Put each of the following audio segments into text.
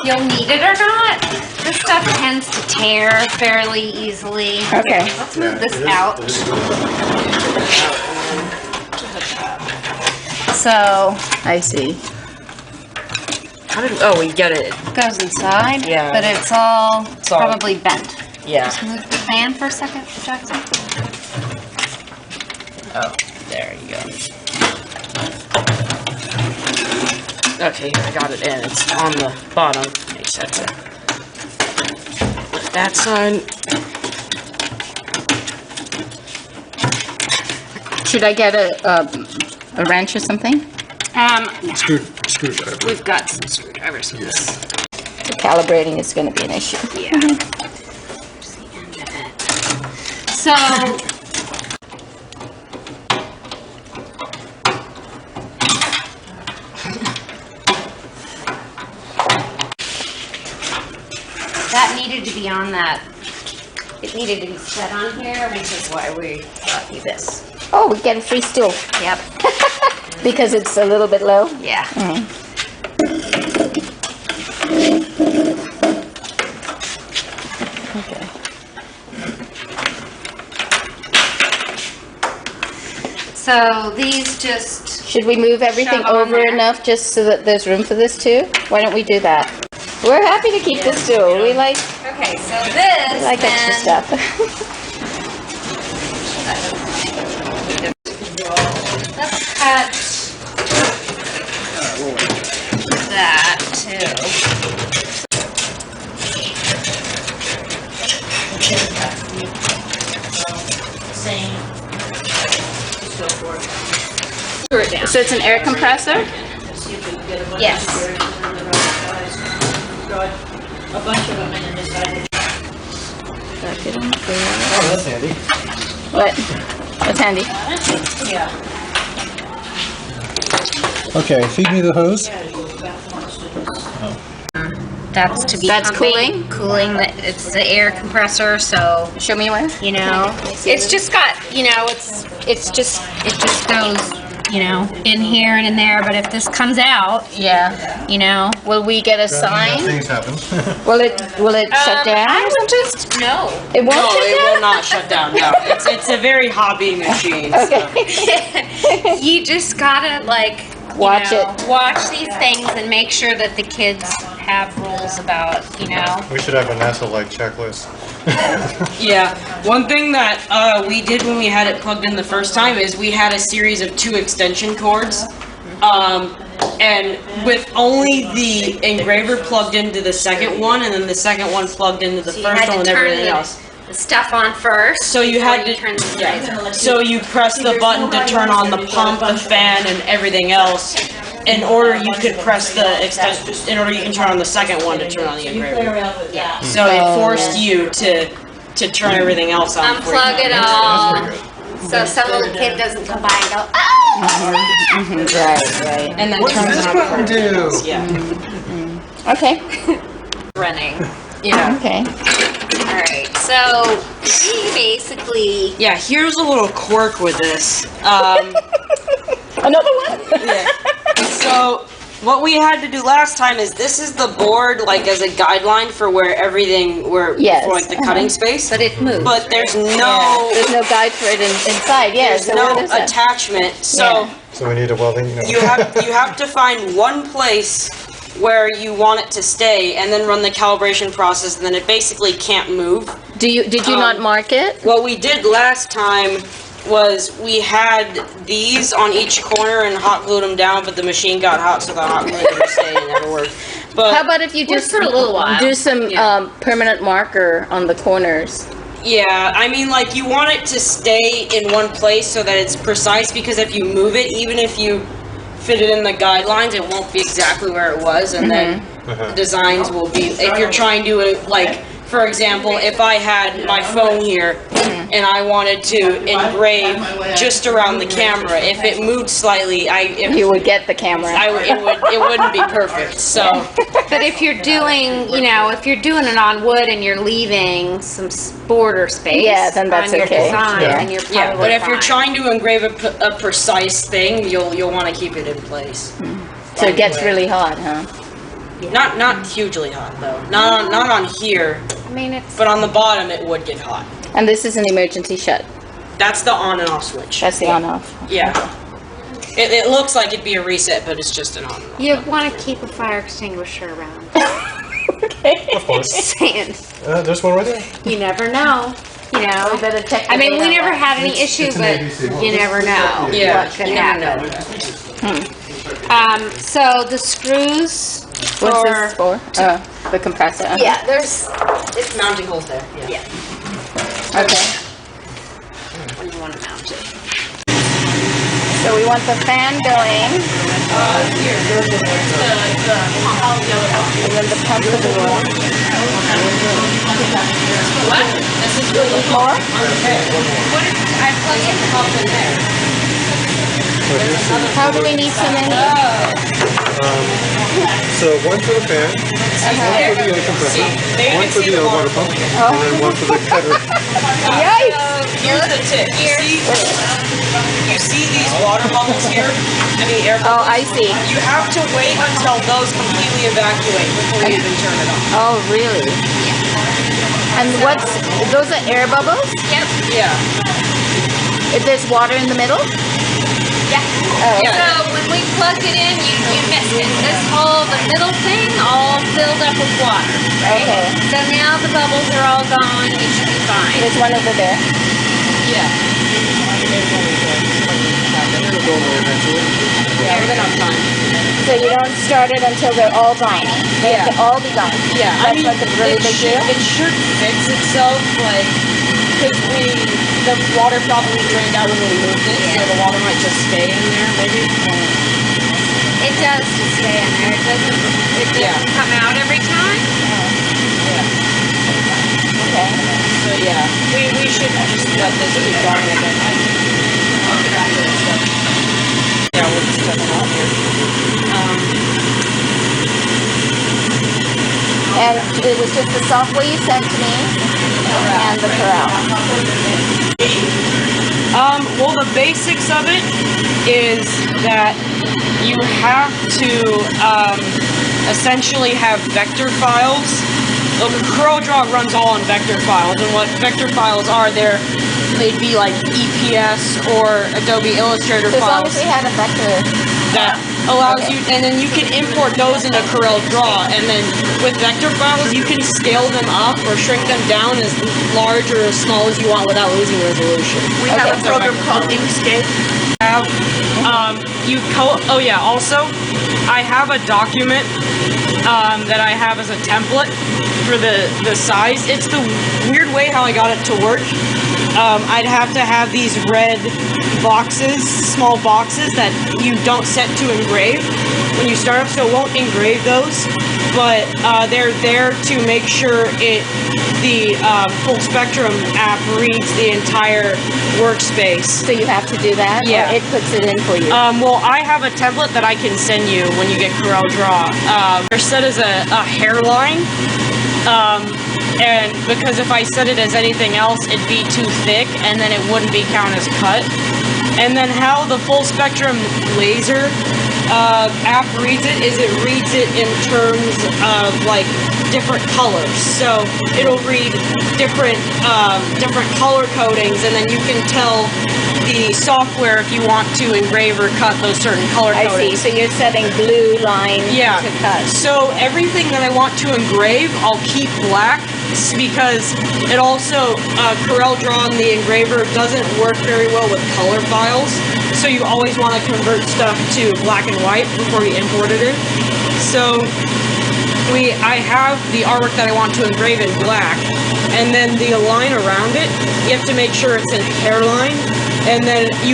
you'll need it or not. This stuff tends to tear fairly easily. Okay. Let's move this out. So I see. Oh, we get it. it goes inside, Yeah. but it's all probably bent. Yeah. Just move the fan for a second, Jackson. Oh, there you go. Okay, I got it in. It's on the bottom. I just have to lift that side. Should I get a wrench or something? Screwdriver. We've got some screwdrivers for this. The calibrating is going to be an issue. Yeah. Just the end of it. So that needed to be on that. It needed to be set on here, which is why we brought you this. Oh, we get a free stool. Yep. Because it's a little bit low? Yeah. Okay. So these just Should we move everything Shove on over there. enough just so that there's room for this too? Why don't we do that? We're happy to keep this stool. We like okay. So this extra then- stuff. Let's cut that too. Screw it down. So it's an air compressor? Yes. A bunch of them in this side. Oh, that's handy. What? What's handy? Yeah. Okay, feed me the hose. That's to be That's pumping, cooling. It's the air compressor, so Show me where. you know, it's just got, you know, it just goes, you know, in here and in there. But if this comes out, Yeah. you know, Will we get a sign? Things happen. Will it shut down I or would something? just no. It won't No, shut it down? will not shut down. No, it's a very hobby machine. Okay. You just gotta like Watch it. watch these things and make sure that the kids have rules about, you know. We should have a NASA-like checklist. Yeah, one thing that we did when we had it plugged in the first time is we had a series of 2 extension cords. And with only the engraver plugged into the second one, and then the second one plugged into the So you first had one, to and turn everything else. the stuff on first. So you had to, turn the yeah. So you press the button to turn on the pump, the fan, and everything else. In order you could press the extension, in order you can turn on the second one to turn on the engraver. Yeah. So it forced you to turn everything else on. before you Unplug it could- all, so some little kid doesn't come by and go, oh! Right. And then What does turns this it on. button do? Yeah. Okay. Running. Yeah. Okay. Alright, so we basically, Yeah, here's a little quirk with this. Another one? So what we had to do last time is this is the board like as a guideline for where everything Yes. for like the cutting space. but it moves. But there's Yeah. no There's no guide for it inside. Yeah. there's So no what is that? attachment. So Yeah. So we need a welding. you have to find one place where you want it to stay and then run the calibration process, and then it basically can't move. Did you not mark it? What we did last time was we had these on each corner and hot glued them down, but the machine got hot, so the hot glue didn't stay and never worked. But How about if you just for a little while. do some Yeah. permanent marker on the corners? yeah, I mean, like, you want it to stay in one place so that it's precise, because if you move it, even if you fit it in the guidelines, it won't be exactly where it was, and then the designs will be, if you're trying to, like, for example, if I had my phone here and I wanted to engrave just around the camera, if it moved slightly, You would get the camera. it wouldn't be perfect. So But if you're doing, you know, if you're doing it on wood and you're leaving some border space Yeah, then that's on your okay. design, Yeah. then you're probably yeah, but if you're fine. trying to engrave a precise thing, you'll want to keep it in place. So it gets really hot, huh? Not hugely hot though. Not on here, I mean, it's. but on the bottom it would get hot. And this is an emergency shut. That's the on and off switch. That's the on-off. Yeah. It looks like it'd be a reset, but it's just an on and off. You want to keep a fire extinguisher around. Okay. Of course. Saying. There's one right there. You never know. You know. We better check. I mean, the we data. never had any issue, it's an but ABC. you never know Yeah, what could you never happen. know. So the screws for. What's this for? The compressor. Uh-huh. Yeah, there's. It's mounting holes there. Yeah. Okay. When you want to mount it. So we want the fan going. And then the pump for the room. What? This is really More? What if I plug in the pump in there? How do we need so many? So one for the fan, one for the compressor, one for the water pump, and then one for the cutter. Yikes! Here's the tip. You see these water bubbles here? I mean air Oh, bubbles? I see. You have to wait until those completely evacuate before you even turn it on. Oh, really? And those are air bubbles? Yep. Yeah. If there's water in the middle? Yeah. Oh. Yeah. So when we plugged it in, you missed it. This whole, the middle thing, all filled up with water. Right? Okay. So now the bubbles are all gone. You should be fine. There's one over there. Yeah. Yeah, we're gonna have time. So you don't start it until they're all gone. They have to all be gone. Yeah, That's like a really big deal. It should fix itself, like, because the water probably drained out when we moved it, so the water might just stay in there, maybe. It does just stay in there. It doesn't come out every time. Okay. So yeah, we should just let this keep going again. Yeah, we'll just check it out here. And it was just the software you sent to me and the corral. Well, the basics of it is that you have to essentially have vector files. CorelDRAW runs all on vector files, and what vector files are, they'd be like EPS or Adobe Illustrator So as long files as we had a vector. that allows you, and then you can import those into CorelDRAW, and then with vector files, you can scale them up or shrink them down as large or as small as you want without losing resolution. We have a program called Inkscape. Oh yeah, also, I have a document that I have as a template for the size. It's the weird way how I got it to work. I'd have to have these red boxes, small boxes that you don't set to engrave when you start up, so it won't engrave those, but they're there to make sure the Full Spectrum app reads the entire workspace. So you have to do that? Yeah. Or it puts it in for you? Well, I have a template that I can send you when you get CorelDRAW. They're set as a hairline, and because if I set it as anything else, it'd be too thick, and then it wouldn't be counted as cut. And then how the Full Spectrum laser app reads it is it reads it in terms of like different colors. So it'll read different color codings, and then you can tell the software if you want to engrave or cut those certain color I see. codings. So you're setting blue line Yeah. to cut. So everything that I want to engrave, I'll keep black because it also CorelDRAW and the engraver doesn't work very well with color files. So you always want to convert stuff to black and white before you import it in. So I have the artwork that I want to engrave in black, and then the line around it, you have to make sure it's in hairline, and then you.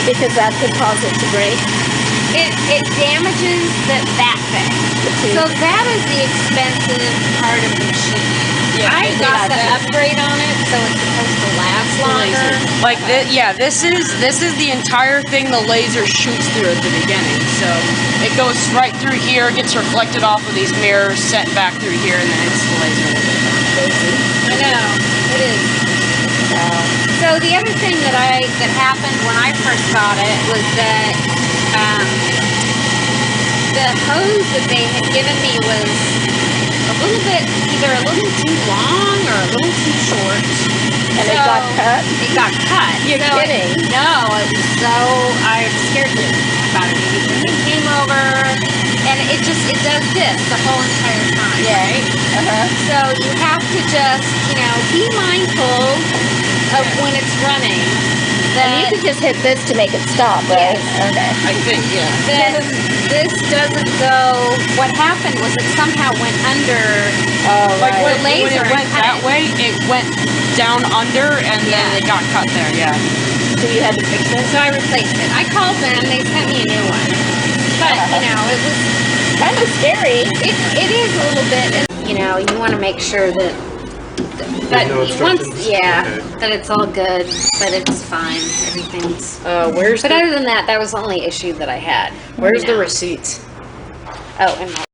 Because that could cause it to break. It damages that thing. So that is the expensive part of the machine. Yeah, I got the that's- upgrade on it, so it's supposed to last longer. Like this, yeah, this is the entire thing the laser shoots through at the beginning. So it goes right through here, gets reflected off of these mirrors, set back through here, and then hits the laser. I know, it is. So the other thing that happened when I first got it was that the hose that they had given me was a little bit, either a little too long or a little too short. And it got cut? It got cut. You're kidding. No, it was so, I was scared to death about it. It came over, and it does this the whole entire time, right? So you have to just, be mindful of when it's running. And you can just hit this to make it stop, right? Yes. Okay. I think, yeah. Then this doesn't go, what happened was it somehow went under Like the when laser. it went that way, it went down under and then it got cut there, yeah. So you had to fix it? So I replaced it. I called them, they sent me a new one. But, it was Kind of scary. It is a little bit, you want to make sure that no instructions? that it's all good, but it's fine. Everything's. Where's But other than that, that was the only issue that I had. the receipts? Oh, and